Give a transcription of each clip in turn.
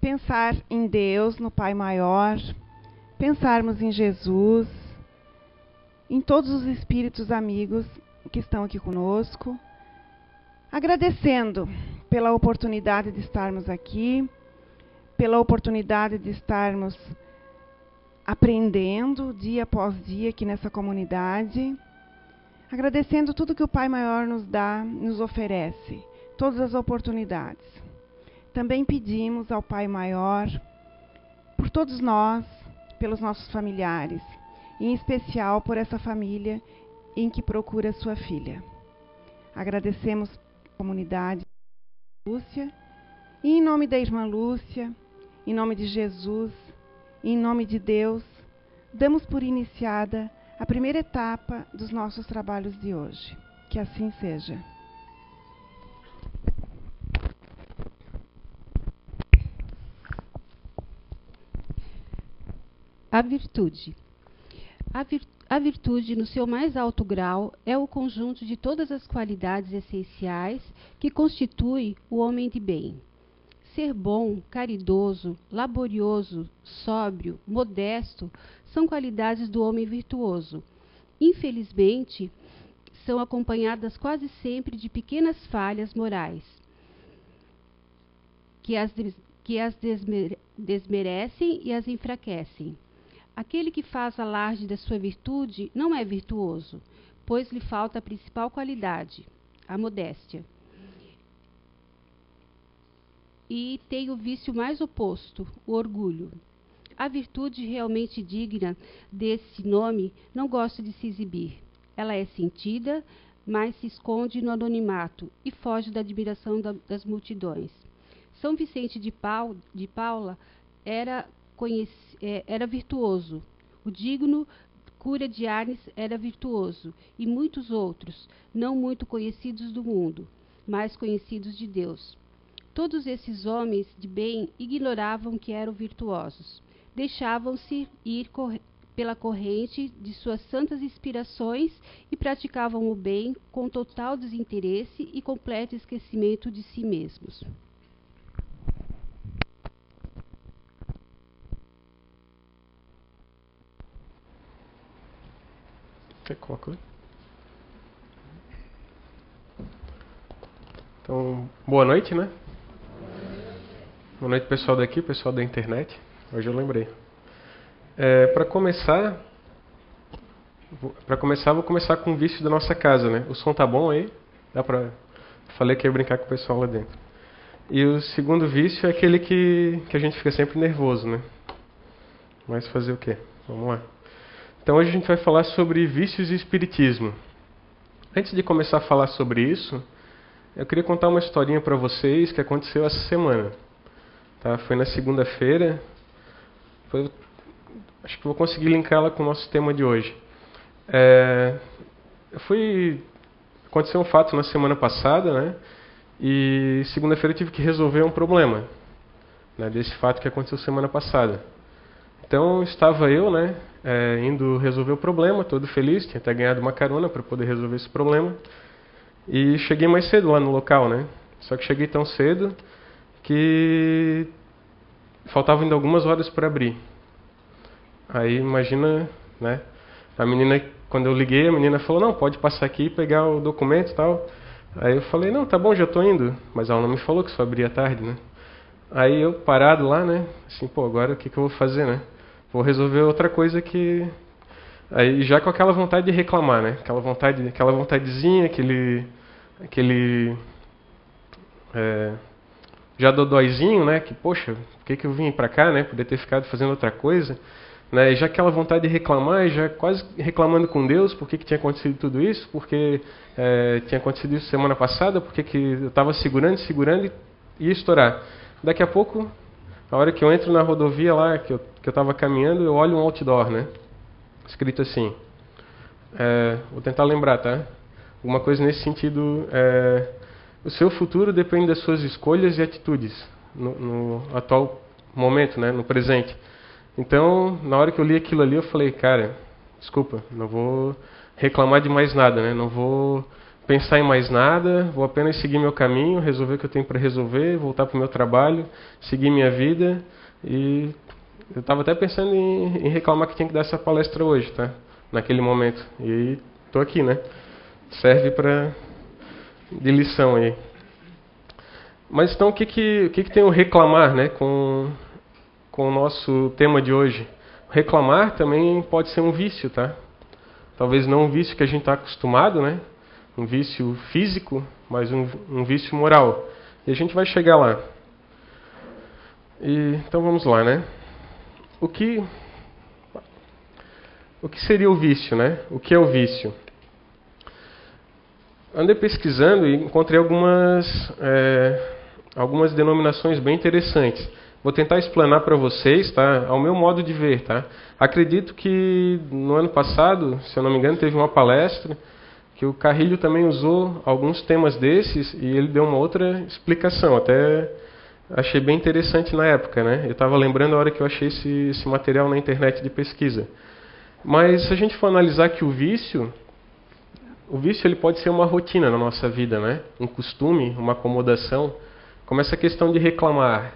pensar em Deus, no Pai Maior, pensarmos em Jesus, em todos os espíritos amigos que estão aqui conosco, agradecendo pela oportunidade de estarmos aqui, pela oportunidade de estarmos aprendendo dia após dia aqui nessa comunidade, agradecendo tudo que o Pai Maior nos dá, nos oferece, todas as oportunidades. Também pedimos ao Pai Maior, por todos nós, pelos nossos familiares, em especial por essa família em que procura sua filha. Agradecemos a comunidade Lúcia, e em nome da irmã Lúcia, em nome de Jesus, em nome de Deus, damos por iniciada a primeira etapa dos nossos trabalhos de hoje. Que assim seja. A virtude. A virtude, no seu mais alto grau, é o conjunto de todas as qualidades essenciais que constituem o homem de bem. Ser bom, caridoso, laborioso, sóbrio, modesto, são qualidades do homem virtuoso. Infelizmente, são acompanhadas quase sempre de pequenas falhas morais, que as desmerecem e as enfraquecem. Aquele que faz alarde da sua virtude não é virtuoso, pois lhe falta a principal qualidade, a modéstia. E tem o vício mais oposto, o orgulho. A virtude realmente digna desse nome não gosta de se exibir. Ela é sentida, mas se esconde no anonimato e foge da admiração das multidões. São Vicente de Paula era virtuoso. O digno Cura de Arnes era virtuoso, e muitos outros, não muito conhecidos do mundo, mas conhecidos de Deus. Todos esses homens de bem ignoravam que eram virtuosos. Deixavam-se ir pela corrente de suas santas inspirações e praticavam o bem com total desinteresse e completo esquecimento de si mesmos. Então, boa noite, né? Boa noite, pessoal daqui, pessoal da internet. Hoje eu lembrei. Para começar, vou começar com o vício da nossa casa, né? O som tá bom aí? Falei que ia brincar com o pessoal lá dentro. E o segundo vício é aquele que a gente fica sempre nervoso, né? Mas fazer o quê? Vamos lá. Então hoje a gente vai falar sobre vícios e espiritismo. Antes de começar a falar sobre isso, eu queria contar uma historinha para vocês que aconteceu essa semana. Tá? Foi na segunda-feira. Acho que vou conseguir linká-la com o nosso tema de hoje. Aconteceu um fato na semana passada, né? E segunda-feira eu tive que resolver um problema, né, desse fato que aconteceu semana passada. Então estava eu, né, indo resolver o problema, todo feliz, tinha até ganhado uma carona para poder resolver esse problema. E cheguei mais cedo lá no local, né? Só que cheguei tão cedo que faltavam ainda algumas horas para abrir. Aí imagina, né? A menina, quando eu liguei, a menina falou, não, pode passar aqui e pegar o documento e tal. Aí eu falei, não, tá bom, já tô indo. Mas ela não me falou que só abria à tarde, né? Aí eu parado lá, né? Assim, pô, agora o que eu vou fazer, né? Vou resolver outra coisa que... Aí já com aquela vontade de reclamar, né? Aquela vontadezinha, aquele já dodóizinho, né? Que, poxa, por que eu vim pra cá, né? Poder ter ficado fazendo outra coisa. Né? E já aquela vontade de reclamar, já quase reclamando com Deus por que tinha acontecido tudo isso, porque tinha acontecido isso semana passada, porque eu estava segurando e ia estourar. Daqui a pouco, a hora que eu entro na rodovia lá, que eu estava caminhando, eu olho um outdoor, né? Escrito assim, vou tentar lembrar, tá? Alguma coisa nesse sentido, o seu futuro depende das suas escolhas e atitudes, no atual momento, né? No presente. Então, na hora que eu li aquilo ali, eu falei, cara, desculpa, não vou reclamar de mais nada, né? Não vou pensar em mais nada, vou apenas seguir meu caminho, resolver o que eu tenho para resolver, voltar para o meu trabalho, seguir minha vida. E eu estava até pensando em reclamar que tinha que dar essa palestra hoje, tá? Naquele momento. E aí estou aqui, né? Serve de lição aí. Mas então o que tem o reclamar, né? Com o nosso tema de hoje. Reclamar também pode ser um vício, tá? Talvez não um vício que a gente está acostumado, né? Um vício físico, mas um vício moral. E a gente vai chegar lá. Então vamos lá, né? O que seria o vício, né? O que é o vício? Andei pesquisando e encontrei algumas denominações bem interessantes. Vou tentar explanar para vocês, tá? Ao meu modo de ver, tá? Acredito que no ano passado, se eu não me engano, teve uma palestra que o Carrilho também usou alguns temas desses e ele deu uma outra explicação. Até achei bem interessante na época, né? Eu estava lembrando a hora que eu achei esse material na internet de pesquisa. Mas se a gente for analisar que o vício ele pode ser uma rotina na nossa vida, né? Um costume, uma acomodação. Como essa questão de reclamar,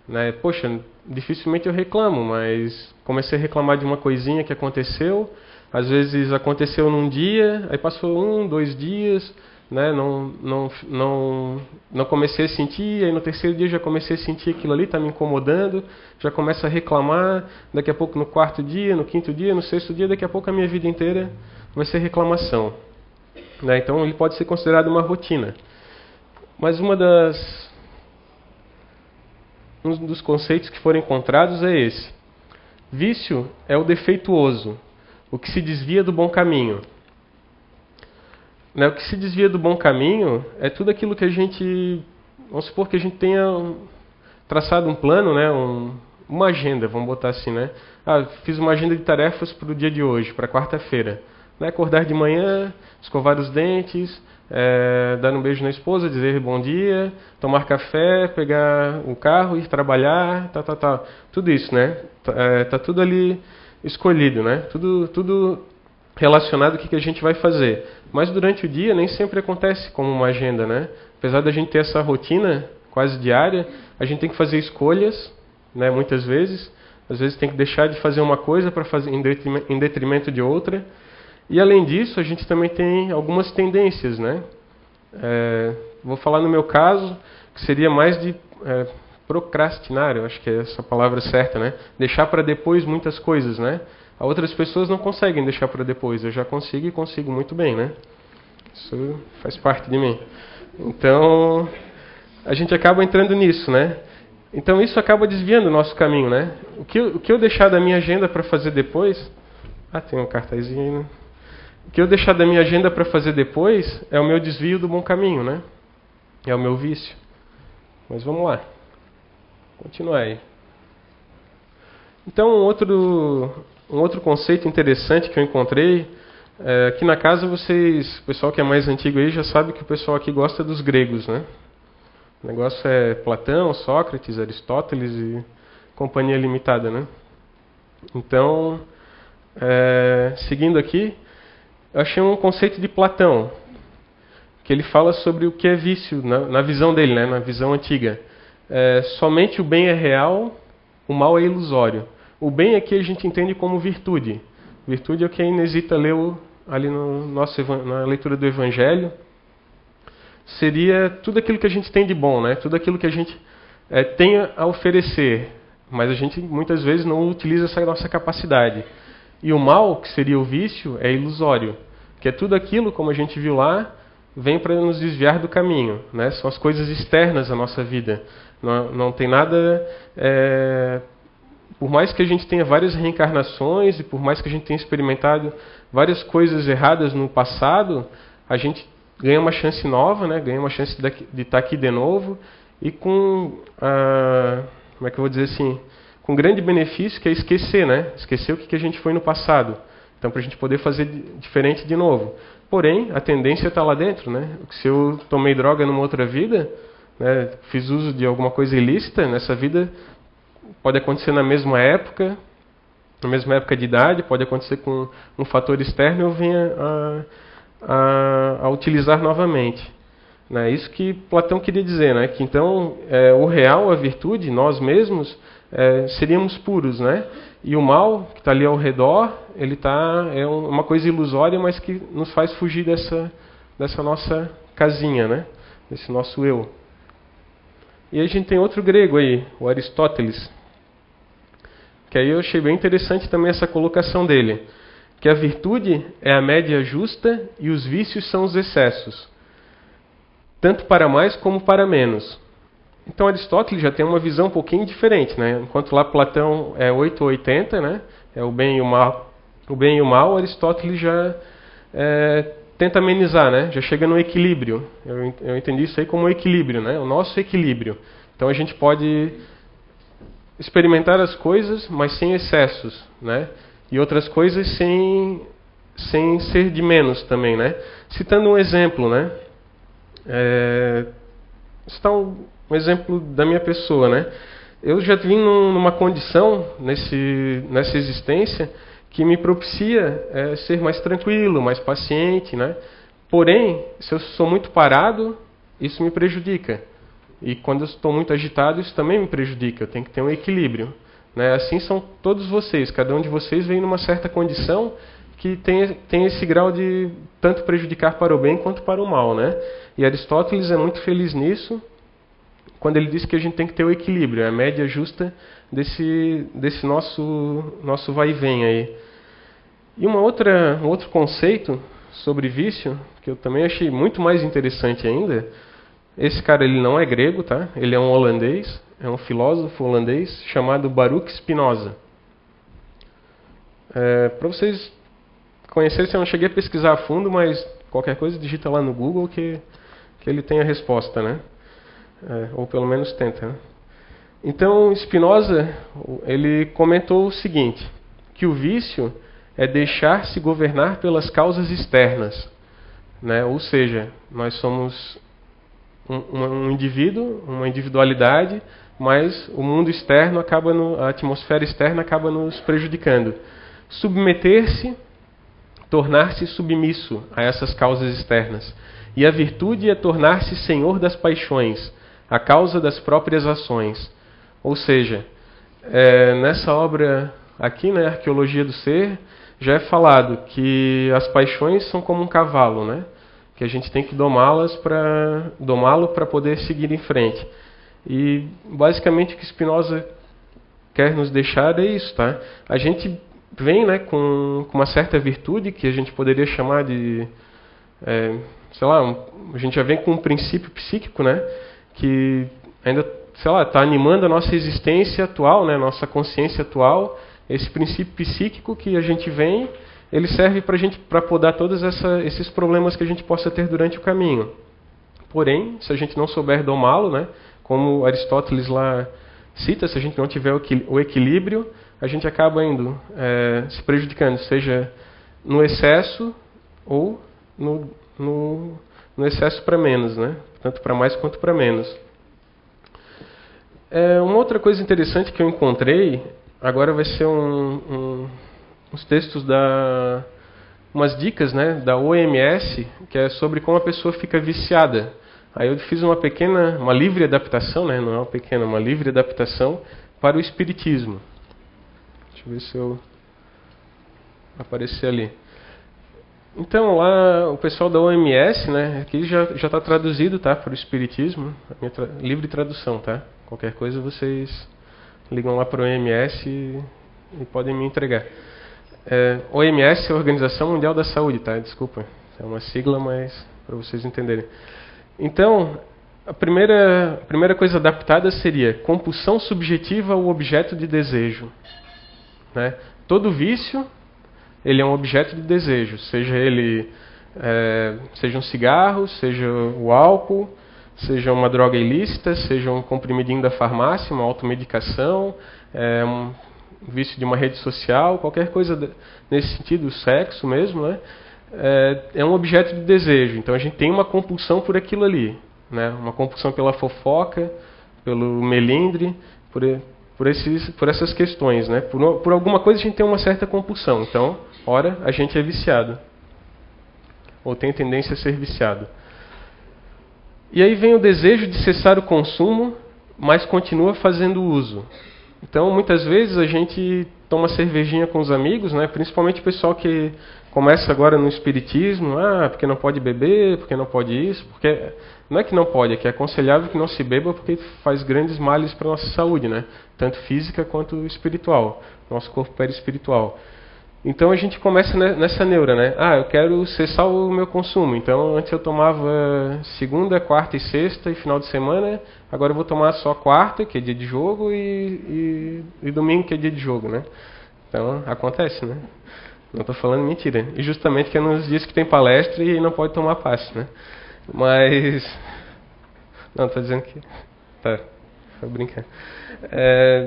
né? Poxa, dificilmente eu reclamo, mas comecei a reclamar de uma coisinha que aconteceu. Às vezes aconteceu num dia, aí passou 2 dias, né? Não comecei a sentir, aí no terceiro dia já comecei a sentir aquilo ali, está me incomodando, já começo a reclamar, daqui a pouco no 4º dia, no 5º dia, no 6º dia, daqui a pouco a minha vida inteira vai ser reclamação. Né? Então ele pode ser considerado uma rotina. Mas um dos conceitos que foram encontrados é esse. Vício é o defeituoso, o que se desvia do bom caminho. Né? O que se desvia do bom caminho é tudo aquilo que a gente... Vamos supor que a gente tenha traçado um plano, né? Uma agenda, vamos botar assim, né? Fiz uma agenda de tarefas para o dia de hoje, para quarta-feira. Né? Acordar de manhã, escovar os dentes, dar um beijo na esposa, dizer bom dia, tomar café, pegar o carro, ir trabalhar, tal. Tudo isso, né? Tá tudo ali escolhido, né? Tudo relacionado ao que a gente vai fazer. Mas durante o dia nem sempre acontece como uma agenda, né? Apesar da gente ter essa rotina quase diária, a gente tem que fazer escolhas, né? Muitas vezes. Às vezes tem que deixar de fazer uma coisa para fazer em detrimento de outra. E além disso, a gente também tem algumas tendências, né? Vou falar no meu caso, que seria mais de procrastinar, eu acho que é essa palavra certa, né? Deixar para depois muitas coisas, né? Outras pessoas não conseguem deixar para depois, eu já consigo e consigo muito bem, né? Isso faz parte de mim. Então, a gente acaba entrando nisso, né? Então isso acaba desviando o nosso caminho, né? O que eu deixar da minha agenda para fazer depois... tem um cartazinho aí, né? O que eu deixar da minha agenda para fazer depois é o meu desvio do bom caminho, né? É o meu vício. Mas vamos lá. Continuar aí. Então, um outro conceito interessante que eu encontrei, aqui na casa o pessoal que é mais antigo aí já sabe que o pessoal aqui gosta dos gregos, né? O negócio é Platão, Sócrates, Aristóteles e companhia limitada, né? Então, seguindo aqui, eu achei um conceito de Platão, que ele fala sobre o que é vício, na visão dele, né? Na visão antiga. Somente o bem é real, o mal é ilusório. O bem aqui a gente entende como virtude. Virtude é o que a Inesita leu ali na leitura do Evangelho. Seria tudo aquilo que a gente tem de bom, né? Tudo aquilo que a gente tem a oferecer, mas a gente muitas vezes não utiliza essa nossa capacidade. E o mal, que seria o vício, é ilusório, que é tudo aquilo, como a gente viu lá, vem para nos desviar do caminho, né? São as coisas externas à nossa vida. Não tem nada... por mais que a gente tenha várias reencarnações e por mais que a gente tenha experimentado várias coisas erradas no passado, a gente ganha uma chance nova, né? Ganha uma chance de estar aqui de novo e com... como é que eu vou dizer assim... com um grande benefício que é esquecer, né? Esquecer o que a gente foi no passado. Então, para a gente poder fazer diferente de novo. Porém, a tendência está lá dentro, né? Se eu tomei droga numa outra vida, né, fiz uso de alguma coisa ilícita, nessa vida pode acontecer na mesma época de idade, pode acontecer com um fator externo e eu venha a utilizar novamente. Né? Isso que Platão queria dizer, né? Que então o real, a virtude, nós mesmos, seríamos puros, né? E o mal que está ali ao redor, ele é uma coisa ilusória, mas que nos faz fugir dessa nossa casinha, né? Desse nosso eu. E aí a gente tem outro grego aí, o Aristóteles, que aí eu achei bem interessante também essa colocação dele, que a virtude é a média justa e os vícios são os excessos, tanto para mais como para menos. Então Aristóteles já tem uma visão um pouquinho diferente, né? Enquanto lá Platão é 8 ou 80, né? É o bem e o mal. O bem e o mal, Aristóteles já tenta amenizar, né? Já chega no equilíbrio. Eu entendi isso aí como um equilíbrio, né? O nosso equilíbrio. Então a gente pode experimentar as coisas, mas sem excessos, né? E outras coisas sem ser de menos também, né? Citando um exemplo, né? Está um exemplo da minha pessoa, né? Eu já vim numa condição nessa existência que me propicia ser mais tranquilo, mais paciente, né? Porém, se eu sou muito parado, isso me prejudica. E quando eu estou muito agitado, isso também me prejudica. Eu tenho que ter um equilíbrio, né? Assim são todos vocês. Cada um de vocês vem numa certa condição que tem esse grau de tanto prejudicar para o bem quanto para o mal, né? E Aristóteles é muito feliz nisso, quando ele diz que a gente tem que ter o equilíbrio, a média justa desse nosso vai e vem aí. E um outro conceito sobre vício, que eu também achei muito mais interessante ainda, esse cara ele não é grego, tá? Ele é um holandês, é um filósofo holandês chamado Baruch Spinoza. Para vocês conhecerem, eu não cheguei a pesquisar a fundo, mas qualquer coisa digita lá no Google que ele tem a resposta, né? Ou pelo menos tenta, né? Então Spinoza ele comentou o seguinte, que o vício é deixar-se governar pelas causas externas, né? Ou seja, nós somos um indivíduo, uma individualidade, mas o mundo externo a atmosfera externa acaba nos prejudicando. Submeter-se, tornar-se submisso a essas causas externas. E a virtude é tornar-se senhor das paixões, a causa das próprias ações. Ou seja, nessa obra aqui, né, Arqueologia do Ser, já é falado que as paixões são como um cavalo, né? Que a gente tem que domá-lo para poder seguir em frente. E basicamente o que Spinoza quer nos deixar é isso, tá? A gente vem, né, com uma certa virtude que a gente poderia chamar de, a gente já vem com um princípio psíquico, né? Que ainda, está animando a nossa existência atual, né, nossa consciência atual. Esse princípio psíquico que a gente vem, ele serve para podar todos esses problemas que a gente possa ter durante o caminho. Porém, se a gente não souber domá-lo, né, como Aristóteles lá cita, se a gente não tiver o equilíbrio, a gente acaba indo se prejudicando, seja no excesso ou no excesso para menos, né? Tanto para mais quanto para menos. Uma outra coisa interessante que eu encontrei, agora vai ser uns textos umas dicas, né, da OMS, que é sobre como a pessoa fica viciada. Aí eu fiz uma livre adaptação, né, não é uma livre adaptação para o espiritismo. Deixa eu ver se eu aparecer ali. Então, lá o pessoal da OMS, né, aqui já está traduzido, tá, para o espiritismo, a minha livre tradução, tá? Qualquer coisa vocês ligam lá para o OMS e podem me entregar. OMS é a Organização Mundial da Saúde, tá? Desculpa, é uma sigla, mas para vocês entenderem. Então, a primeira coisa adaptada seria compulsão subjetiva ao objeto de desejo, né? Todo vício, ele é um objeto de desejo, seja um cigarro, seja o álcool, seja uma droga ilícita, seja um comprimidinho da farmácia, uma automedicação, um vício de uma rede social, qualquer coisa nesse sentido, o sexo mesmo, né? É um objeto de desejo. Então a gente tem uma compulsão por aquilo ali, né? Uma compulsão pela fofoca, pelo melindre, por essas questões, né? Por alguma coisa a gente tem uma certa compulsão. Então, ora, a gente é viciado. ou tem tendência a ser viciado. E aí vem o desejo de cessar o consumo, mas continua fazendo uso. Então, muitas vezes a gente toma cervejinha com os amigos, né? Principalmente o pessoal que começa agora no espiritismo, porque não pode beber, porque não pode isso, porque não é que não pode, é que é aconselhável que não se beba porque faz grandes males para a nossa saúde, né? Tanto física quanto espiritual, nosso corpo perispiritual. Então a gente começa nessa neura, né? Eu quero cessar o meu consumo. Então antes eu tomava segunda, quarta e sexta e final de semana. Agora eu vou tomar só quarta, que é dia de jogo, e domingo, que é dia de jogo, né? Então acontece, né? Não estou falando mentira. E justamente que é nos dias que tem palestra e não pode tomar passe, né? Mas... Não, estou dizendo que... Tá, vou brincar.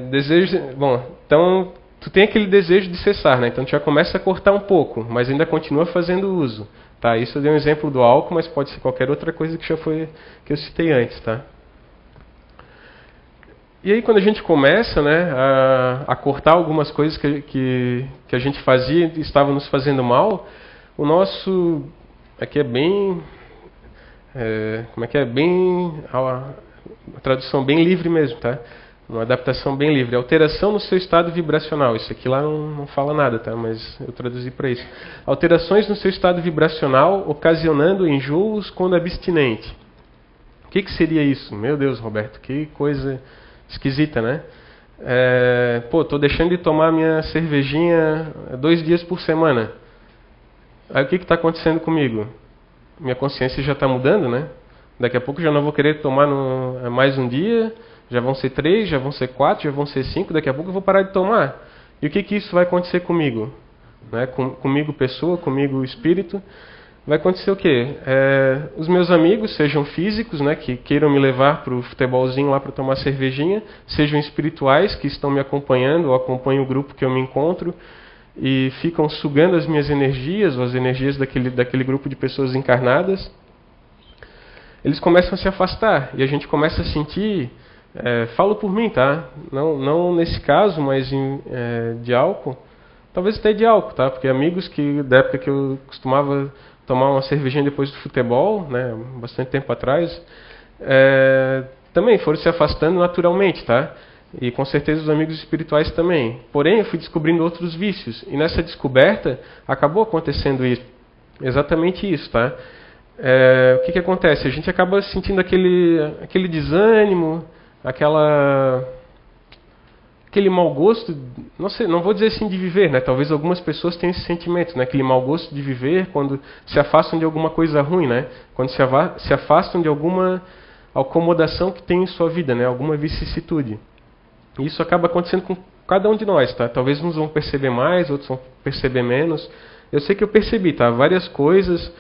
Desejo... Bom, então... Tu tem aquele desejo de cessar, né? Então tu já começa a cortar um pouco, mas ainda continua fazendo uso, tá? Isso eu dei um exemplo do álcool, mas pode ser qualquer outra coisa que eu citei antes, tá? E aí quando a gente começa, né, a cortar algumas coisas que a gente fazia e estava nos fazendo mal, o nosso aqui é bem, como é que é, bem, a tradução bem livre mesmo, tá? Uma adaptação bem livre. Alteração no seu estado vibracional. Isso aqui lá não fala nada, tá? Mas eu traduzi para isso. Alterações no seu estado vibracional, ocasionando enjoos quando abstinente. O que seria isso? Meu Deus, Roberto, que coisa esquisita, né? Tô deixando de tomar minha cervejinha 2 dias por semana. Aí o que está acontecendo comigo? Minha consciência já está mudando, né? Daqui a pouco já não vou querer tomar mais um dia... Já vão ser 3, já vão ser 4, já vão ser 5, daqui a pouco eu vou parar de tomar. E o que isso vai acontecer comigo? Né? Comigo pessoa, comigo espírito. Vai acontecer o quê? Os meus amigos, sejam físicos, né, que queiram me levar para o futebolzinho lá para tomar cervejinha, sejam espirituais, que estão me acompanhando, ou acompanham o grupo que eu me encontro, e ficam sugando as minhas energias, ou as energias daquele grupo de pessoas encarnadas, eles começam a se afastar, e a gente começa a sentir... falo por mim, tá? Não nesse caso, mas de álcool. Talvez até de álcool, tá? Porque amigos da época que eu costumava tomar uma cervejinha depois do futebol, né? Bastante tempo atrás, também foram se afastando naturalmente, tá? E com certeza os amigos espirituais também. Porém, eu fui descobrindo outros vícios. E nessa descoberta, acabou acontecendo isso. Exatamente isso, tá? O que acontece? A gente acaba sentindo aquele desânimo, aquele mau gosto, não vou dizer assim de viver, né? Talvez algumas pessoas tenham esse sentimento, né? Aquele mau gosto de viver quando se afastam de alguma coisa ruim, né? Quando se afastam de alguma acomodação que tem em sua vida, né? Alguma vicissitude. E isso acaba acontecendo com cada um de nós, tá? Talvez uns vão perceber mais, outros vão perceber menos. Eu sei que eu percebi, tá? Várias coisas...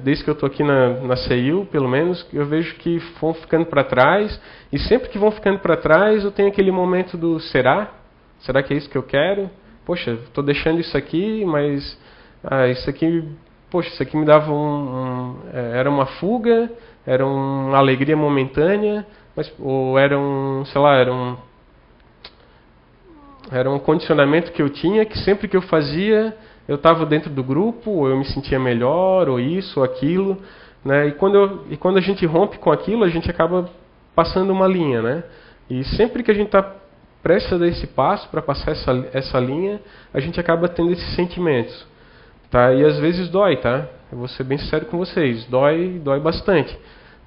desde que eu estou aqui na CEIU, pelo menos, eu vejo que vão ficando para trás, e sempre que vão ficando para trás eu tenho aquele momento do será? Será que é isso que eu quero? Poxa, estou deixando isso aqui, mas isso aqui me dava era uma fuga, era uma alegria momentânea, ou era era um condicionamento que eu tinha, que sempre que eu fazia eu estava dentro do grupo, ou eu me sentia melhor, ou isso, ou aquilo, né? E quando a gente rompe com aquilo, a gente acaba passando uma linha, né? E sempre que a gente está prestes a dar esse passo para passar essa linha, a gente acaba tendo esses sentimentos, tá? E às vezes dói, tá? Eu vou ser bem sincero com vocês, dói bastante,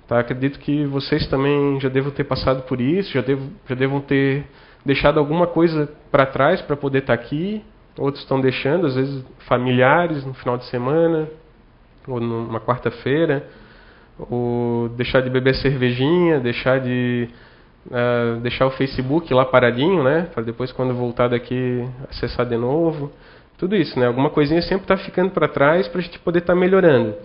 tá? Acredito que vocês também já devam ter passado por isso, já devam ter deixado alguma coisa para trás para poder estar aqui. Outros estão deixando, às vezes familiares, no final de semana, ou numa quarta-feira, ou deixar de beber cervejinha, deixar o Facebook lá paradinho, né? Para depois, quando voltar daqui, acessar de novo. Tudo isso, né? Alguma coisinha sempre está ficando para trás para a gente poder estar melhorando.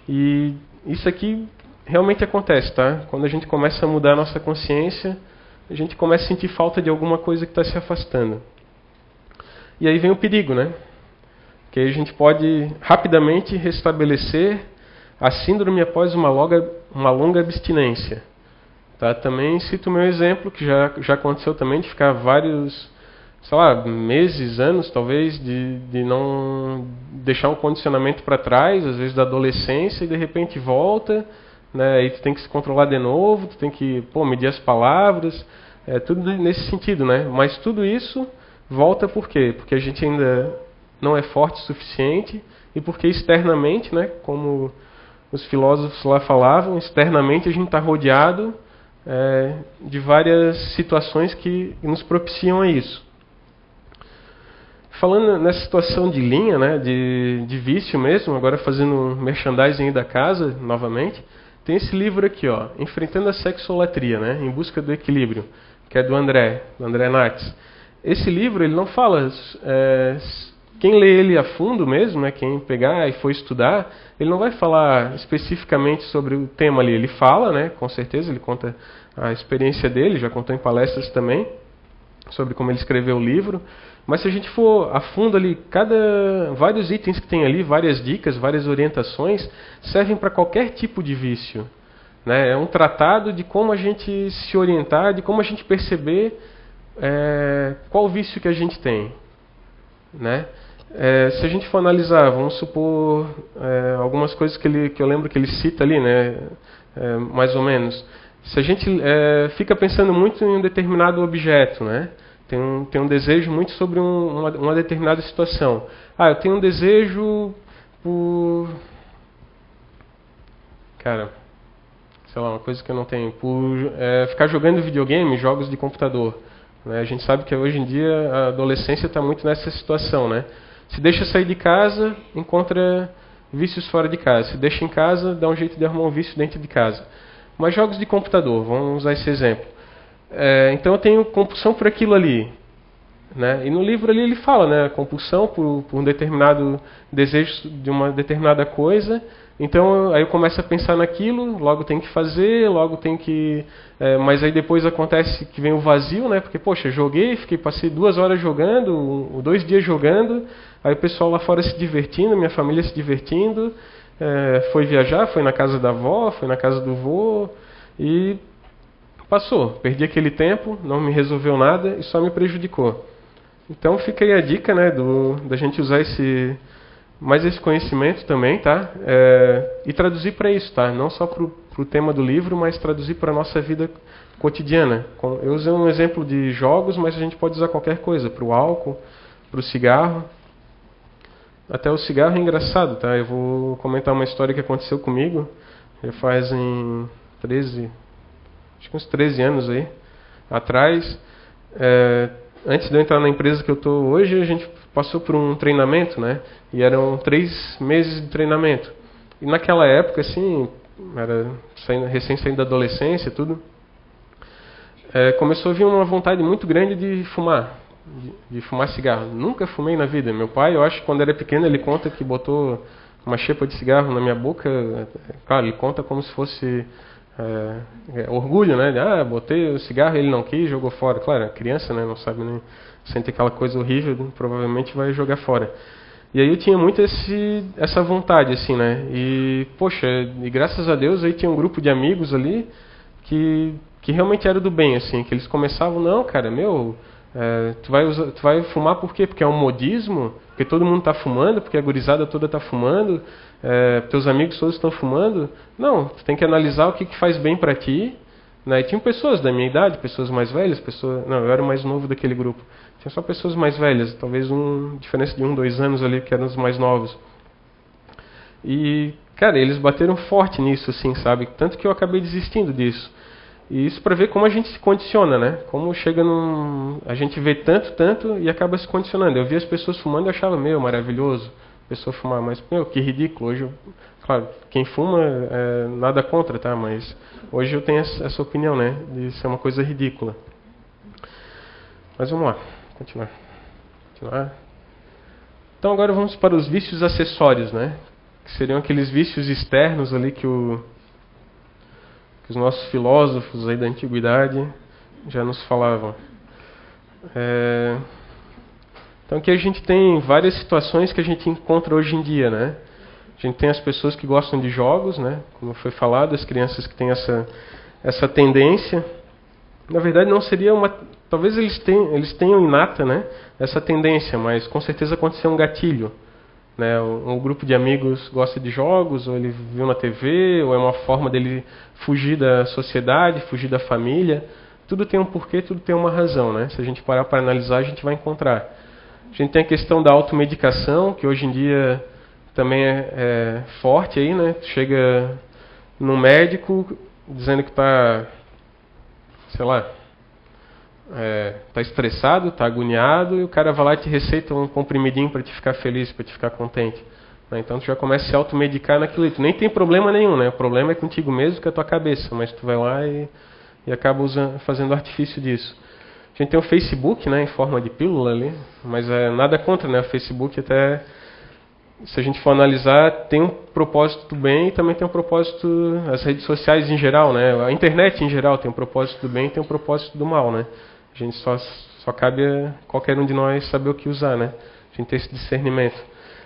E isso aqui realmente acontece, tá? Quando a gente começa a mudar a nossa consciência, a gente começa a sentir falta de alguma coisa que está se afastando. E aí vem o perigo, né? Que aí a gente pode rapidamente restabelecer a síndrome após uma longa abstinência. Tá? Também cito o meu exemplo, que já aconteceu também, de ficar vários sei lá, meses, anos, talvez, de não deixar um condicionamento para trás, às vezes da adolescência, e de repente volta, né? Aí tu tem que se controlar de novo, tu tem que, medir as palavras, tudo nesse sentido, né? Mas tudo isso volta por quê? Porque a gente ainda não é forte o suficiente, e porque externamente, né, como os filósofos lá falavam, externamente a gente está rodeado de várias situações que nos propiciam a isso. Falando nessa situação de linha, né, de vício mesmo, agora fazendo um merchandising da casa, novamente, tem esse livro aqui, ó, Enfrentando a Sexolatria, né, Em Busca do Equilíbrio, que é do André Nates. Esse livro, ele não fala... quem lê ele a fundo mesmo, né, quem pegar e for estudar, ele não vai falar especificamente sobre o tema ali. Ele fala, né, com certeza, ele conta a experiência dele, já contou em palestras também, sobre como ele escreveu o livro. Mas se a gente for a fundo ali, vários itens que tem ali, várias dicas, várias orientações, servem para qualquer tipo de vício, né? É um tratado de como a gente se orientar, de como a gente perceber qual vício que a gente tem, né? Se a gente for analisar, vamos supor algumas coisas que eu lembro que ele cita ali, né? Mais ou menos. Se a gente fica pensando muito em um determinado objeto, né? Tem um desejo muito sobre uma determinada situação. Eu tenho um desejo por... Cara, sei lá, uma coisa que eu não tenho. Por ficar jogando videogame, jogos de computador. Né? A gente sabe que hoje em dia a adolescência está muito nessa situação, né? Se deixa sair de casa, encontra vícios fora de casa. Se deixa em casa, dá um jeito de arrumar um vício dentro de casa. Mas jogos de computador, vamos usar esse exemplo. Então eu tenho compulsão por aquilo ali, né? E no livro ali ele fala, né, compulsão por um determinado desejo de uma determinada coisa. Então aí eu começo a pensar naquilo, logo tem que fazer, logo tem que... mas aí depois acontece que vem o vazio, né? Porque, poxa, passei 2 horas jogando, 2 dias jogando, aí o pessoal lá fora se divertindo, minha família se divertindo, foi viajar, foi na casa da avó, foi na casa do vô, e passou. Perdi aquele tempo, não me resolveu nada e só me prejudicou. Então fica aí a dica, né, da gente usar mais esse conhecimento também, tá? E traduzir para isso, tá? Não só para o tema do livro, mas traduzir para a nossa vida cotidiana. Eu usei um exemplo de jogos, mas a gente pode usar qualquer coisa, para o álcool, para o cigarro. Até o cigarro é engraçado, tá? Eu vou comentar uma história que aconteceu comigo, já faz acho que uns 13 anos aí atrás. Antes de eu entrar na empresa que eu estou hoje, a gente passou por um treinamento, né? E eram 3 meses de treinamento. E naquela época, assim, era recém saindo da adolescência, tudo, começou a vir uma vontade muito grande de fumar, de fumar cigarro. Nunca fumei na vida. Meu pai, eu acho que quando era pequeno, ele conta que botou uma xepa de cigarro na minha boca. Claro, ele conta como se fosse orgulho, né? Botei o cigarro, ele não quis, jogou fora. Claro, a criança, né, não sabe nem, sente aquela coisa horrível, provavelmente vai jogar fora. E aí eu tinha muito essa vontade, assim, né? E, poxa, e graças a Deus aí tinha um grupo de amigos ali que realmente era do bem, assim, que eles começavam, não, cara, tu vai fumar por quê? Porque é um modismo? Porque todo mundo está fumando? Porque a gurizada toda está fumando? Teus amigos todos estão fumando? Não, tu tem que analisar o que faz bem para ti, né? E tinham pessoas da minha idade, pessoas mais velhas, não, eu era o mais novo daquele grupo. Tinha só pessoas mais velhas, talvez diferença de 2 anos ali, que eram os mais novos. E, cara, eles bateram forte nisso, assim, sabe? Tanto que eu acabei desistindo disso. E isso para ver como a gente se condiciona, né? Como chega a gente vê tanto e acaba se condicionando. Eu via as pessoas fumando e achava, maravilhoso, a pessoa fumar, mas, que ridículo. Hoje, claro, quem fuma, nada contra, tá? Mas hoje eu tenho essa opinião, né? De ser uma coisa ridícula. Mas vamos lá, continuar. Então agora vamos para os vícios acessórios, né? Que seriam aqueles vícios externos ali que os nossos filósofos aí da antiguidade já nos falavam. Então aqui a gente tem várias situações que a gente encontra hoje em dia, né? A gente tem as pessoas que gostam de jogos, né? Como foi falado, as crianças que têm essa tendência. Na verdade, não seria uma... Talvez eles tenham inata, né, essa tendência, mas com certeza aconteceu um gatilho. Né? Um grupo de amigos gosta de jogos, ou ele viu na TV, ou é uma forma dele fugir da sociedade, fugir da família. Tudo tem um porquê, tudo tem uma razão. Né? Se a gente parar para analisar, a gente vai encontrar. A gente tem a questão da automedicação, que hoje em dia também é forte aí, né? Chega no médico dizendo que está, sei lá, está estressado, está agoniado, e o cara vai lá e te receita um comprimidinho para te ficar feliz, para te ficar contente. Então tu já começa a se automedicar naquilo ali. Tu nem tem problema nenhum, né? O problema é contigo mesmo, que é a tua cabeça, mas tu vai lá e acaba fazendo artifício disso. A gente tem o Facebook, né, em forma de pílula ali, mas nada contra, né? O Facebook até, se a gente for analisar, tem um propósito do bem e também tem um propósito, as redes sociais em geral, né? A internet em geral tem um propósito do bem e tem um propósito do mal, né? A gente só cabe a qualquer um de nós saber o que usar, né? A gente tem esse discernimento.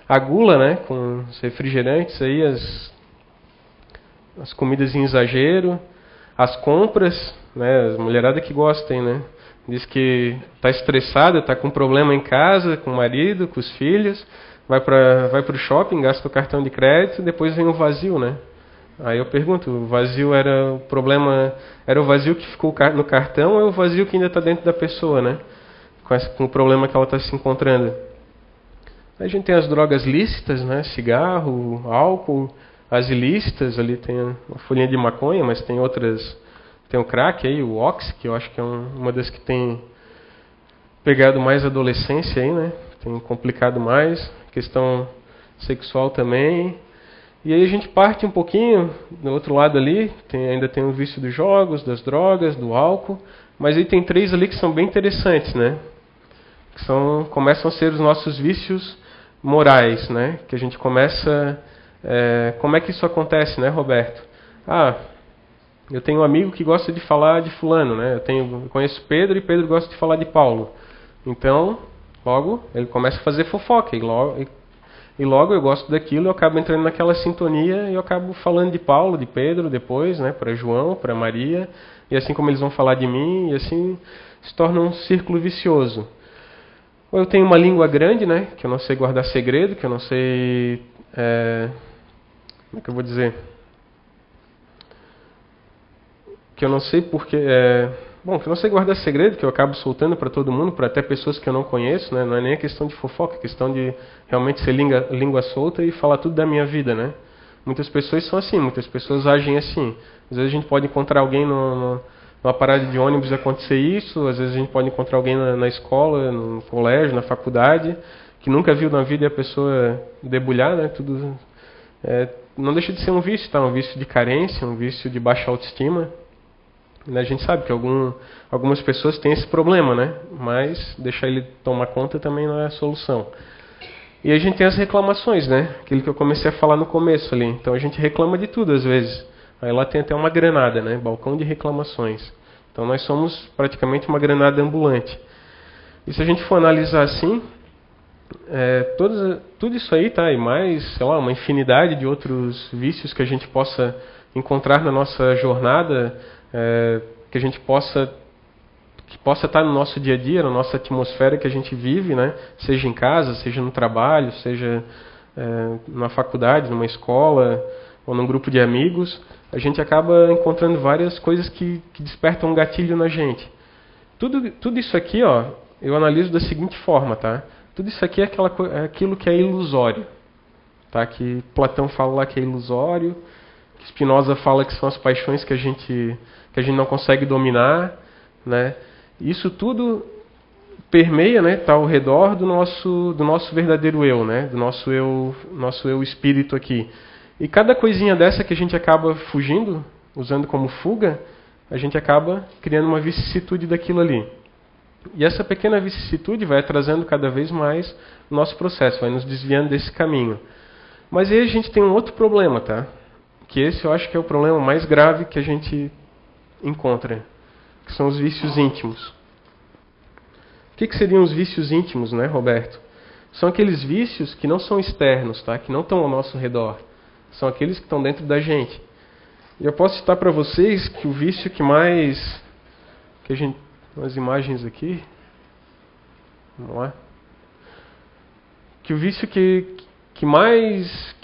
A gula, né, com os refrigerantes aí, as comidas em exagero, as compras, né, as mulheradas que gostam, né? Diz que está estressada, está com problema em casa, com o marido, com os filhos, vai para o shopping, gasta o cartão de crédito e depois vem o vazio, né? Aí eu pergunto, o vazio era o problema, era o vazio que ficou no cartão ou é o vazio que ainda está dentro da pessoa, né? Com o problema que ela está se encontrando. Aí a gente tem as drogas lícitas, né? Cigarro, álcool, as ilícitas, ali tem uma folhinha de maconha, mas tem outras, tem o crack aí, o oxy, que eu acho que é uma das que tem pegado mais a adolescência aí, né? Tem complicado mais, questão sexual também. E aí a gente parte um pouquinho do outro lado ali, ainda tem o vício dos jogos, das drogas, do álcool, mas aí tem 3 ali que são bem interessantes, né? Que começam a ser os nossos vícios morais, né? Que a gente começa... como é que isso acontece, né, Roberto? Eu tenho um amigo que gosta de falar de fulano, né? Eu conheço Pedro e Pedro gosta de falar de Paulo. Então, logo, ele começa a fazer fofoca e logo eu gosto daquilo, eu acabo entrando naquela sintonia e eu acabo falando de Paulo, de Pedro depois, né, para João, para Maria, e assim como eles vão falar de mim, e assim se torna um círculo vicioso. Ou eu tenho uma língua grande, né, que eu não sei guardar segredo, que eu não sei... como é que eu vou dizer? Que eu não sei porque... que eu não sei guardar segredo, que eu acabo soltando para todo mundo, para até pessoas que eu não conheço, né? Não é nem a questão de fofoca, é questão de realmente ser língua solta e falar tudo da minha vida, né? Muitas pessoas são assim, muitas pessoas agem assim. Às vezes a gente pode encontrar alguém numa parada de ônibus e acontecer isso, às vezes a gente pode encontrar alguém na escola, no colégio, na faculdade, que nunca viu na vida e a pessoa debulhar, né? Tudo, não deixa de ser um vício, tá? Um vício de carência, um vício de baixa autoestima. A gente sabe que algumas pessoas têm esse problema, né? Mas deixar ele tomar conta também não é a solução. E a gente tem as reclamações, né? Aquilo que eu comecei a falar no começo ali. Então a gente reclama de tudo às vezes. Aí lá tem até uma granada, né? Balcão de reclamações. Então nós somos praticamente uma granada ambulante. E se a gente for analisar assim, tudo isso aí, tá? E mais, sei lá, uma infinidade de outros vícios que a gente possa encontrar na nossa jornada, que a gente possa estar no nosso dia a dia, na nossa atmosfera que a gente vive, né? Seja em casa, seja no trabalho, seja na faculdade, numa escola ou num grupo de amigos, a gente acaba encontrando várias coisas que despertam um gatilho na gente. Tudo isso aqui, ó, eu analiso da seguinte forma, tá? Tudo isso aqui é aquilo que é ilusório, tá? Que Platão fala lá que é ilusório, que Spinoza fala que são as paixões que a gente não consegue dominar, né? Isso tudo permeia, né? Tá ao redor do nosso verdadeiro eu, né? Do nosso eu espírito aqui. E cada coisinha dessa que a gente acaba fugindo, usando como fuga, a gente acaba criando uma vicissitude daquilo ali. E essa pequena vicissitude vai atrasando cada vez mais o nosso processo, vai nos desviando desse caminho. Mas aí a gente tem um outro problema, tá? Que esse eu acho que é o problema mais grave que a gente encontra, que são os vícios íntimos. O que seriam os vícios íntimos, né, Roberto? São aqueles vícios que não são externos, tá? Que não estão ao nosso redor. São aqueles que estão dentro da gente. E eu posso citar para vocês que o vício que mais umas imagens aqui. Vamos lá. Que o vício que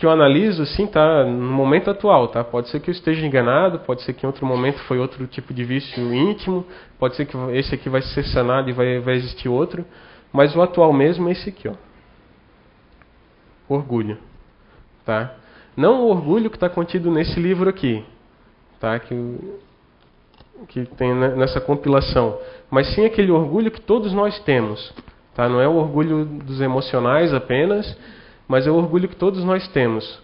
eu analiso, assim, tá no momento atual, tá? Pode ser que eu esteja enganado, pode ser que em outro momento foi outro tipo de vício íntimo, pode ser que esse aqui vai ser sanado e vai existir outro, mas o atual mesmo é esse aqui, ó. Orgulho, tá? Não o orgulho que está contido nesse livro aqui, tá? Que tem nessa compilação, mas sim aquele orgulho que todos nós temos, tá? Não é o orgulho dos emocionais apenas, mas é o orgulho que todos nós temos,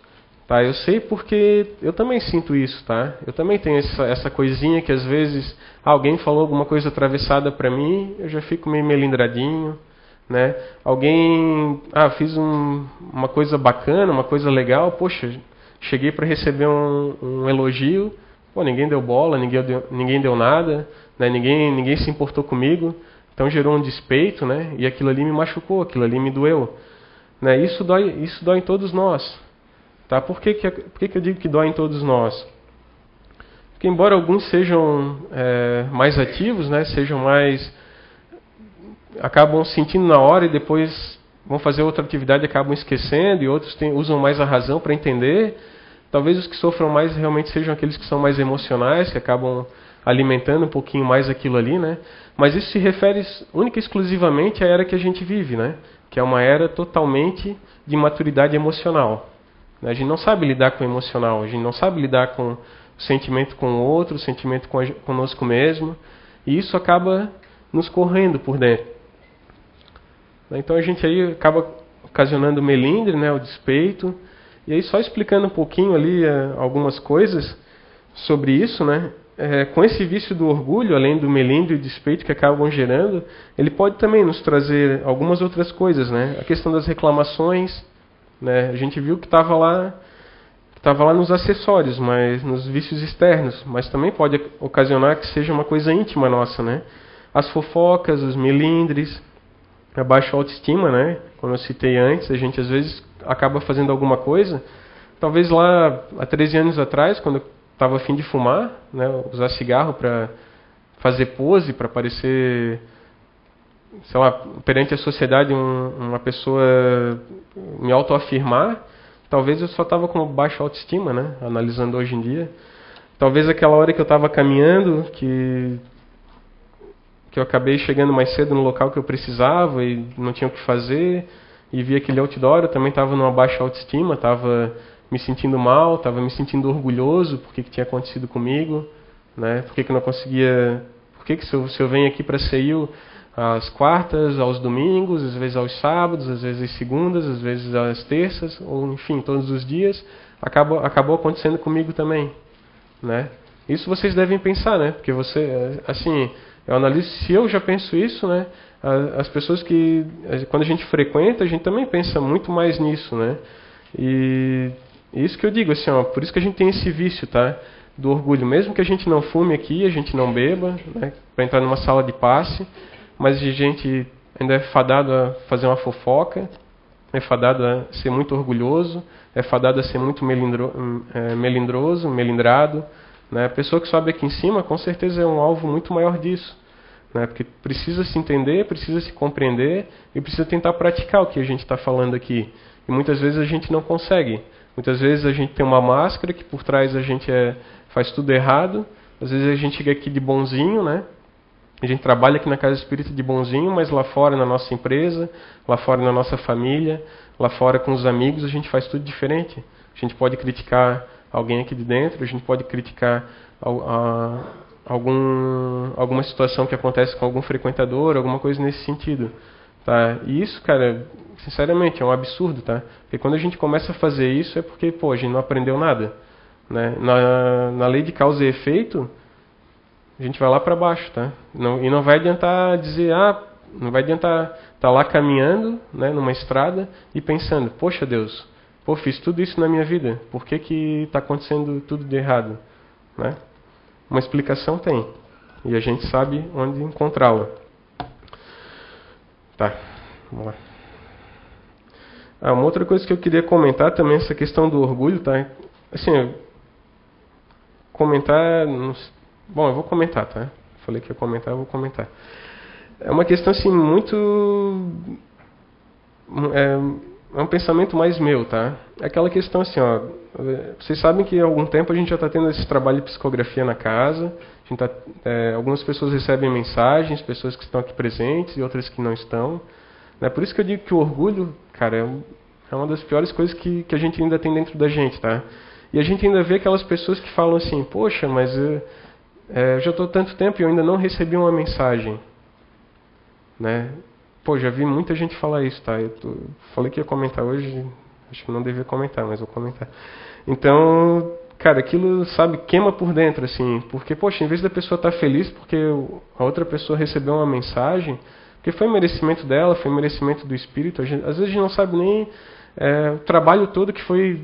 tá? Eu sei porque eu também sinto isso, tá? Eu também tenho essa coisinha que às vezes alguém falou alguma coisa atravessada para mim, eu já fico meio melindradinho, né? Alguém fiz uma coisa bacana, uma coisa legal, poxa, cheguei para receber um elogio, pô, ninguém deu bola, ninguém deu nada, né? Ninguém se importou comigo, então gerou um despeito, né? E aquilo ali me machucou, aquilo ali me doeu, né? Isso dói em todos nós, tá? Por que eu digo que dói em todos nós? Porque embora alguns sejam mais ativos, né? Sejam mais acabam sentindo na hora e depois vão fazer outra atividade e acabam esquecendo, e outros usam mais a razão para entender. Talvez os que sofram mais realmente sejam aqueles que são mais emocionais, que acabam alimentando um pouquinho mais aquilo ali, né? Mas isso se refere única e exclusivamente à era que a gente vive, né? Que é uma era totalmente de maturidade emocional. A gente não sabe lidar com o emocional, a gente não sabe lidar com o sentimento com o outro, o sentimento conosco mesmo, e isso acaba nos correndo por dentro. Então a gente aí acaba ocasionando o melindre, né, o despeito. E aí só explicando um pouquinho ali algumas coisas sobre isso, né? Com esse vício do orgulho, além do melindre e despeito que acabam gerando, ele pode também nos trazer algumas outras coisas, né? A questão das reclamações, né? A gente viu que estava lá nos acessórios, mas nos vícios externos, mas também pode ocasionar que seja uma coisa íntima nossa, né? As fofocas, os melindres, a baixa autoestima, né? Como eu citei antes, a gente às vezes acaba fazendo alguma coisa. Talvez lá há 13 anos atrás, quando eu estava a fim de fumar, né? Usar cigarro para fazer pose, para parecer, sei lá, perante a sociedade uma pessoa me autoafirmar. Talvez eu só estava com baixa autoestima, né? Analisando hoje em dia. Talvez aquela hora que eu estava caminhando, que eu acabei chegando mais cedo no local que eu precisava e não tinha o que fazer, e vi aquele outdoor, eu também estava numa baixa autoestima, estava me sentindo mal, estava me sentindo orgulhoso por que tinha acontecido comigo, né? Por que eu não conseguia... Por que se eu venho aqui para a CEIU às quartas, aos domingos, às vezes aos sábados, às vezes às segundas, às vezes às terças, ou enfim, todos os dias, acabou acontecendo comigo também, né? Isso vocês devem pensar, né? Porque você, assim... Eu analiso se eu já penso isso, né? As pessoas que, quando a gente frequenta, a gente também pensa muito mais nisso, né? E isso que eu digo, assim, ó, por isso que a gente tem esse vício, tá? Do orgulho. Mesmo que a gente não fume aqui, a gente não beba, né? Para entrar numa sala de passe, mas a gente ainda é fadado a fazer uma fofoca, é fadado a ser muito orgulhoso, é fadado a ser muito melindroso, melindrado. A pessoa que sobe aqui em cima, com certeza é um alvo muito maior disso, né? Porque precisa se entender, precisa se compreender e precisa tentar praticar o que a gente está falando aqui. E muitas vezes a gente não consegue. Muitas vezes a gente tem uma máscara que por trás a gente faz tudo errado. Às vezes a gente chega aqui de bonzinho, né? A gente trabalha aqui na Casa Espírita de bonzinho, mas lá fora na nossa empresa, lá fora na nossa família, lá fora com os amigos, a gente faz tudo diferente. A gente pode criticar alguém aqui de dentro, a gente pode criticar alguma situação que acontece com algum frequentador, alguma coisa nesse sentido, tá? E isso, cara, sinceramente, é um absurdo, tá? Porque quando a gente começa a fazer isso é porque, pô, a gente não aprendeu nada, né? Na lei de causa e efeito, a gente vai lá para baixo, tá? E não vai adiantar dizer, não vai adiantar estar lá caminhando, né, numa estrada e pensando, poxa Deus, pô, fiz tudo isso na minha vida, por que está acontecendo tudo de errado? Né? Uma explicação tem, e a gente sabe onde encontrá-la. Tá, vamos lá. Uma outra coisa que eu queria comentar também, essa questão do orgulho, tá? Assim, comentar... Bom, eu vou comentar, tá? falei que ia comentar, eu vou comentar. É uma questão assim muito... É um pensamento mais meu, tá? É aquela questão assim, ó... Vocês sabem que há algum tempo a gente já está tendo esse trabalho de psicografia na casa. A gente algumas pessoas recebem mensagens, pessoas que estão aqui presentes e outras que não estão. Né? Por isso que eu digo que o orgulho, cara, é uma das piores coisas que a gente ainda tem dentro da gente, tá? E a gente ainda vê aquelas pessoas que falam assim, poxa, mas eu já estou há tanto tempo e eu ainda não recebi uma mensagem. Né? Pô, já vi muita gente falar isso, tá? Falei que ia comentar hoje, acho que não devia comentar, mas vou comentar. Então, cara, aquilo, sabe, queima por dentro, assim. Porque, poxa, em vez da pessoa estar feliz porque a outra pessoa recebeu uma mensagem, porque foi merecimento dela, foi merecimento do Espírito, às vezes a gente não sabe nem o trabalho todo que foi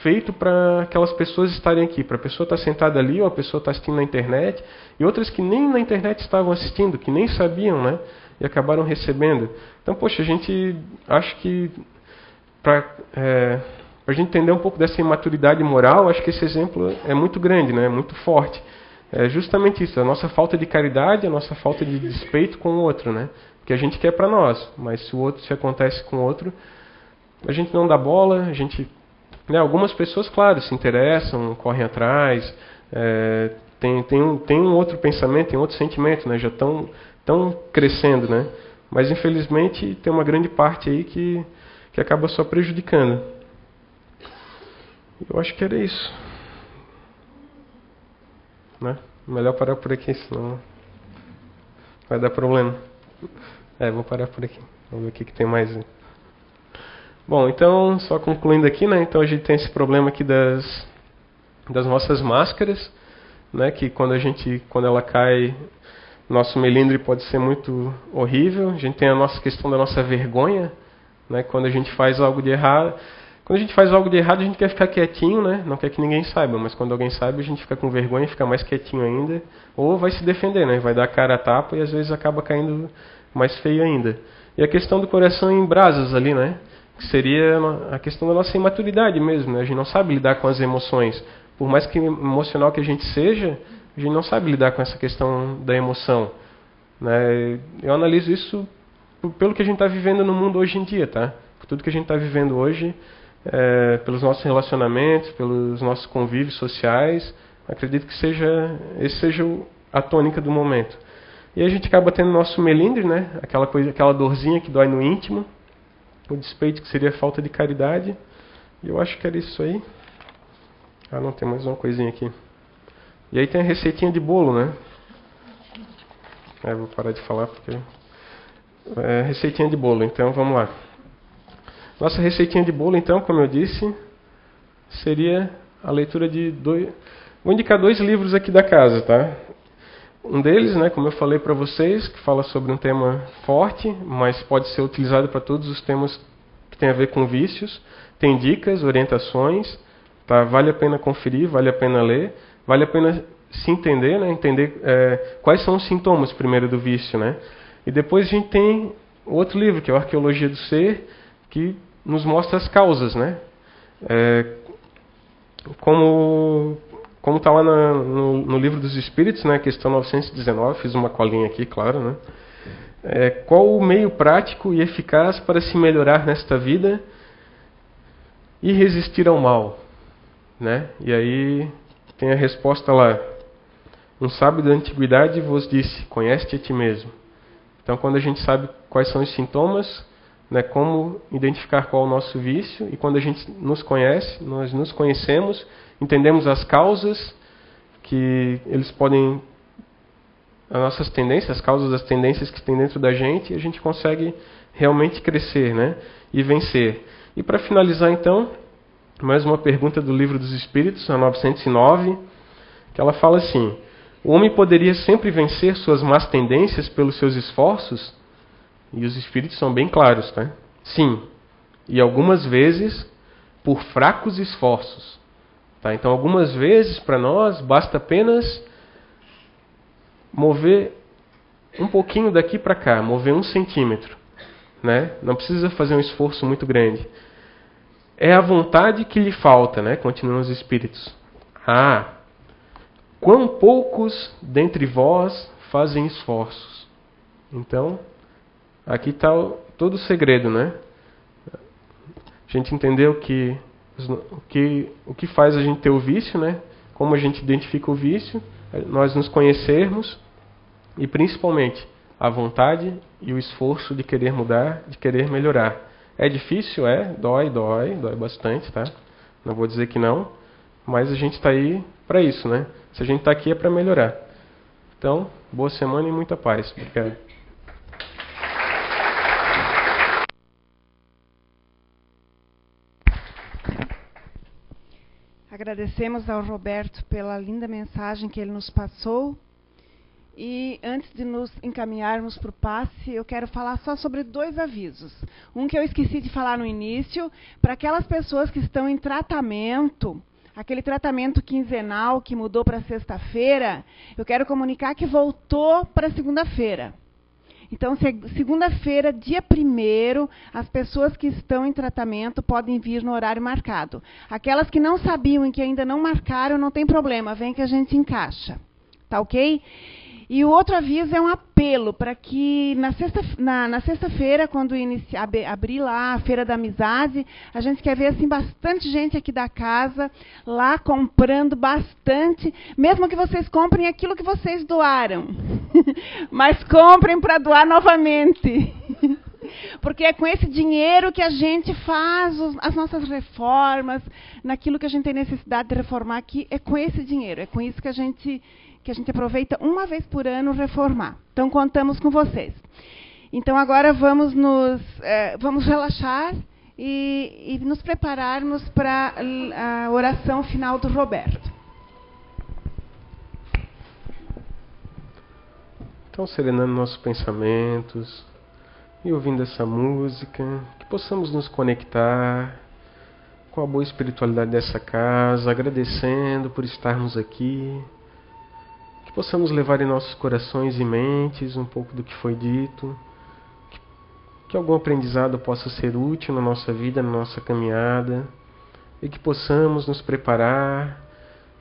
feito para aquelas pessoas estarem aqui, para a pessoa estar sentada ali, ou a pessoa estar assistindo na internet, e outras que nem na internet estavam assistindo, que nem sabiam, né? E acabaram recebendo. Então, poxa, a gente acho que para a gente entender um pouco dessa imaturidade moral, acho que esse exemplo é muito grande, né? Muito forte. É justamente isso, a nossa falta de caridade, a nossa falta de respeito com o outro, né? Porque a gente quer para nós, mas se acontece com o outro, a gente não dá bola, a gente... Né, algumas pessoas, claro, se interessam, correm atrás, tem um outro pensamento, tem outro sentimento, né? Já estão crescendo, né? Mas infelizmente tem uma grande parte aí que acaba só prejudicando. Eu acho que era isso. Né? Melhor parar por aqui, senão vai dar problema. Vou parar por aqui. Vamos ver o que tem mais aí. Bom, então, só concluindo aqui, né? Então a gente tem esse problema aqui das nossas máscaras, né? Que quando ela cai, nosso melindre pode ser muito horrível. A gente tem a nossa questão da nossa vergonha, né? Quando a gente faz algo de errado. Quando a gente faz algo de errado, a gente quer ficar quietinho, né? Não quer que ninguém saiba, mas quando alguém sabe, a gente fica com vergonha, fica mais quietinho ainda, ou vai se defender, né? Vai dar a cara a tapa e às vezes acaba caindo mais feio ainda. E a questão do coração em brasas ali, né? Que seria a questão da nossa imaturidade mesmo, né? A gente não sabe lidar com as emoções. Por mais que emocional que a gente seja, a gente não sabe lidar com essa questão da emoção, né? Eu analiso isso pelo que a gente está vivendo no mundo hoje em dia, tá? Por tudo que a gente está vivendo hoje, pelos nossos relacionamentos, pelos nossos convívios sociais, acredito que esse seja a tônica do momento. E a gente acaba tendo nosso melindre, né? Aquela dorzinha que dói no íntimo, o despeito que seria a falta de caridade. E eu acho que era isso aí. Não, tem mais uma coisinha aqui. E aí tem a receitinha de bolo, né? Vou parar de falar porque... receitinha de bolo, então vamos lá. Nossa receitinha de bolo, então, como eu disse, seria a leitura de Vou indicar 2 livros aqui da casa, tá? Um deles, né, como eu falei para vocês, que fala sobre um tema forte, mas pode ser utilizado para todos os temas que tem a ver com vícios. Tem dicas, orientações, tá? Vale a pena conferir, vale a pena ler, vale a pena se entender, né? Entender quais são os sintomas primeiro do vício, né? E depois a gente tem outro livro, que é o Arqueologia do Ser, que nos mostra as causas, né? Como está lá no Livro dos Espíritos, né, questão 919, fiz uma colinha aqui, claro, né? Qual o meio prático e eficaz para se melhorar nesta vida e resistir ao mal? Né? E aí tem a resposta lá. Um sábio da antiguidade vos disse, conhece-te a ti mesmo. Então, quando a gente sabe quais são os sintomas, né, como identificar qual é o nosso vício, e quando a gente nos conhece, nós nos conhecemos, entendemos as causas que eles podem, as nossas tendências, as causas das tendências que tem dentro da gente, e a gente consegue realmente crescer, né, e vencer. E para finalizar então, mais uma pergunta do Livro dos Espíritos, a 909, que ela fala assim: o homem poderia sempre vencer suas más tendências pelos seus esforços? E os Espíritos são bem claros, tá? Sim, e algumas vezes por fracos esforços. Tá? Então, algumas vezes, para nós, basta apenas mover um pouquinho daqui para cá, mover 1 centímetro. Né? Não precisa fazer um esforço muito grande. É a vontade que lhe falta, né? Continuam os Espíritos. Quão poucos dentre vós fazem esforços. Então, aqui está todo o segredo, né? A gente entendeu o que faz a gente ter o vício, né? Como a gente identifica o vício, nós nos conhecermos e principalmente a vontade e o esforço de querer mudar, de querer melhorar. É difícil? Dói bastante, tá? Não vou dizer que não, mas a gente está aí para isso, né? Se a gente está aqui é para melhorar. Então, boa semana e muita paz. Obrigado. Agradecemos ao Roberto pela linda mensagem que ele nos passou. E antes de nos encaminharmos para o passe, eu quero falar só sobre 2 avisos. Um que eu esqueci de falar no início, para aquelas pessoas que estão em tratamento, aquele tratamento quinzenal que mudou para sexta-feira, eu quero comunicar que voltou para segunda-feira. Então, segunda-feira, dia 1º, as pessoas que estão em tratamento podem vir no horário marcado. Aquelas que não sabiam e que ainda não marcaram, não tem problema, vem que a gente encaixa. Tá ok? E o outro aviso é um apelo para que na sexta-feira, quando abrir lá a Feira da Amizade, a gente quer ver assim, bastante gente aqui da casa, lá comprando bastante, mesmo que vocês comprem aquilo que vocês doaram. Mas comprem para doar novamente. Porque é com esse dinheiro que a gente faz as nossas reformas, naquilo que a gente tem necessidade de reformar aqui, é com esse dinheiro, é com isso que a gente aproveita uma vez por ano reformar. Então, contamos com vocês. Então, agora vamos relaxar e nos prepararmos para a oração final do Roberto. Então, serenando nossos pensamentos e ouvindo essa música, que possamos nos conectar com a boa espiritualidade dessa casa, agradecendo por estarmos aqui. Que possamos levar em nossos corações e mentes um pouco do que foi dito, que algum aprendizado possa ser útil na nossa vida, na nossa caminhada, e que possamos nos preparar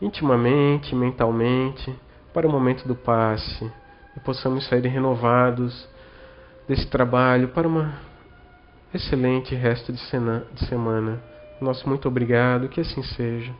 intimamente, mentalmente, para o momento do passe, e possamos sair renovados desse trabalho para uma excelente resto de semana. Nosso muito obrigado, que assim seja.